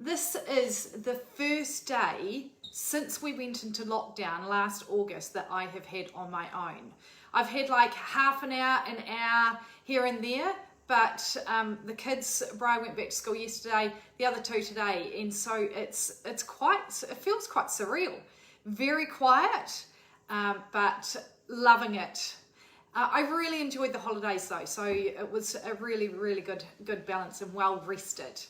This is the first day since we went into lockdown last August that I have had on my own. I've had like half an hour here and there, but the kids, Brian went back to school yesterday, the other two today, and so it feels quite surreal. Very quiet, but loving it. I really enjoyed the holidays though, so it was a really, really good balance and well rested.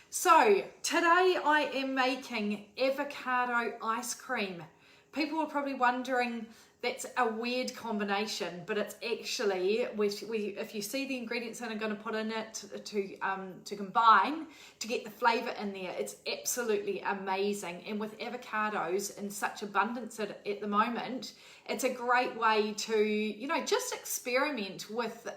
So today I am making avocado ice cream. People are probably wondering, that's a weird combination, but it's actually, if you see the ingredients that I'm going to put in it to combine to get the flavour in there, it's absolutely amazing. And with avocados in such abundance at the moment, it's a great way to, just experiment with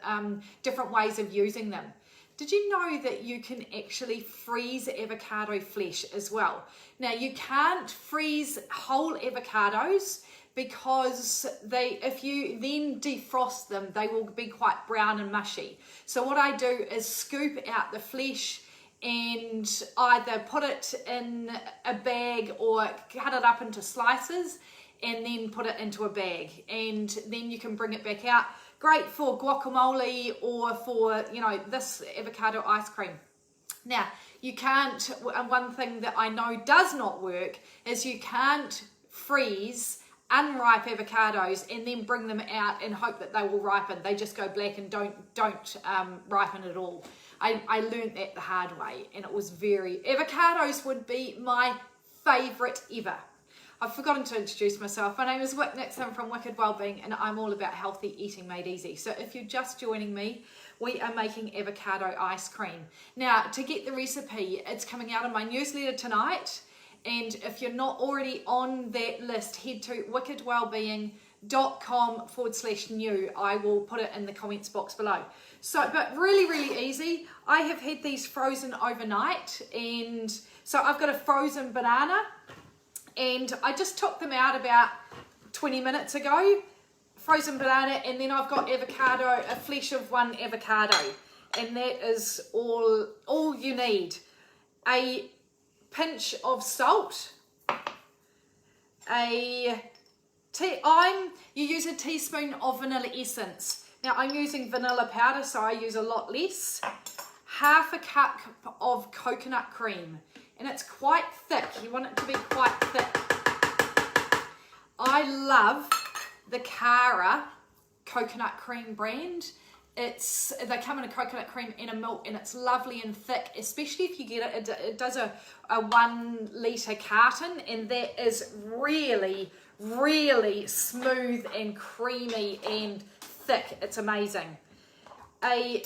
different ways of using them. Did you know that you can actually freeze avocado flesh as well? Now, you can't freeze whole avocados because if you then defrost them, they will be quite brown and mushy. So what I do is scoop out the flesh and either put it in a bag or cut it up into slices and then put it into a bag. And then you can bring it back out. Great for guacamole or for, this avocado ice cream. Now, you can't, one thing that I know does not work is you can't freeze unripe avocados and then bring them out and hope that they will ripen. They just go black and don't ripen at all. I learned that the hard way, and it was avocados would be my favourite ever. I've forgotten to introduce myself. My name is Wick Nixon from Wicked Wellbeing, and I'm all about healthy eating made easy. So if you're just joining me, we are making avocado ice cream. Now, to get the recipe, it's coming out in my newsletter tonight. And if you're not already on that list, head to wickedwellbeing.com/new. I will put it in the comments box below. So, but really, really easy. I have had these frozen overnight, and so I've got a frozen banana, and I just took them out about 20 minutes ago. Frozen banana, and then I've got avocado, a flesh of one avocado, and that is all you need. A pinch of salt, you use a teaspoon of vanilla essence. Now I'm using vanilla powder, so I use a lot less. Half a cup of coconut cream, and it's quite thick. You want it to be quite thick. I love the Cara coconut cream brand. They come in a coconut cream and a milk, and it's lovely and thick, especially if you get it. It does a 1 litre carton, and that is really, really smooth and creamy and thick. It's amazing. A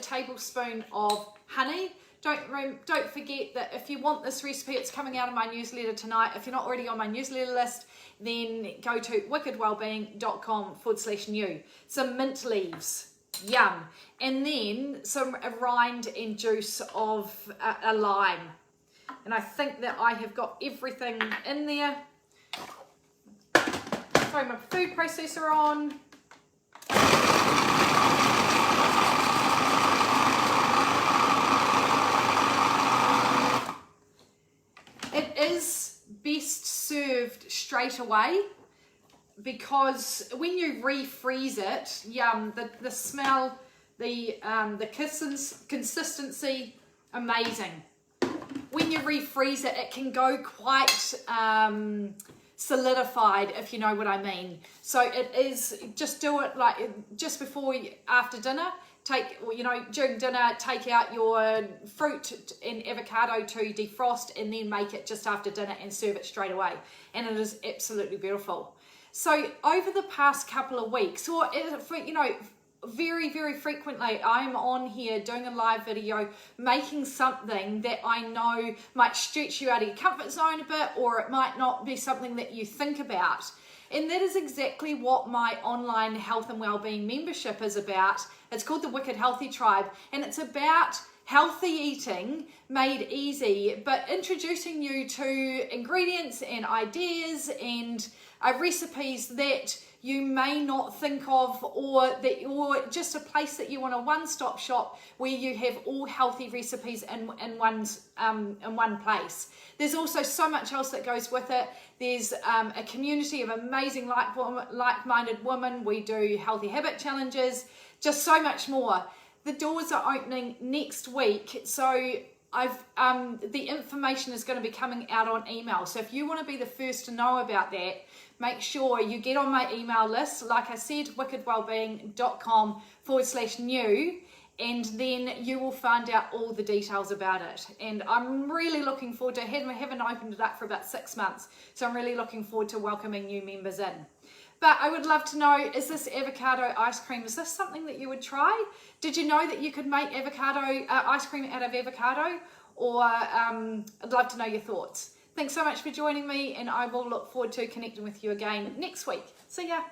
tablespoon of honey. Don't forget that if you want this recipe, it's coming out of my newsletter tonight. If you're not already on my newsletter list, then go to wickedwellbeing.com/new. Some mint leaves, yum. And then some rind and juice of a lime. And I think that I have got everything in there. Throw my food processor on. It is best served straight away because when you refreeze it, the smell, the consistency, amazing. When you refreeze it, it can go quite solidified, if you know what I mean. So it is, just do it like just after dinner. During dinner, take out your fruit and avocado to defrost, and then make it just after dinner and serve it straight away. And it is absolutely beautiful. So over the past couple of weeks, or very, very frequently, I'm on here doing a live video, making something that I know might stretch you out of your comfort zone a bit, or it might not be something that you think about. And that is exactly what my online health and wellbeing membership is about. It's called the Wicked Healthy Tribe, and it's about healthy eating made easy, but introducing you to ingredients and ideas and recipes that you may not think of, or just a place that you want a one-stop shop where you have all healthy recipes in one place. There's also so much else that goes with it. There's a community of amazing like-minded women. We do healthy habit challenges, just so much more. The doors are opening next week, so the information is going to be coming out on email. So if you want to be the first to know about that, make sure you get on my email list. Like I said, wickedwellbeing.com/new, and then you will find out all the details about it. And I'm really looking forward to it. We haven't opened it up for about 6 months, so I'm really looking forward to welcoming new members in. But I would love to know, is this avocado ice cream, is this something that you would try? Did you know that you could make avocado ice cream out of avocado? Or I'd love to know your thoughts. Thanks so much for joining me, and I will look forward to connecting with you again next week. See ya.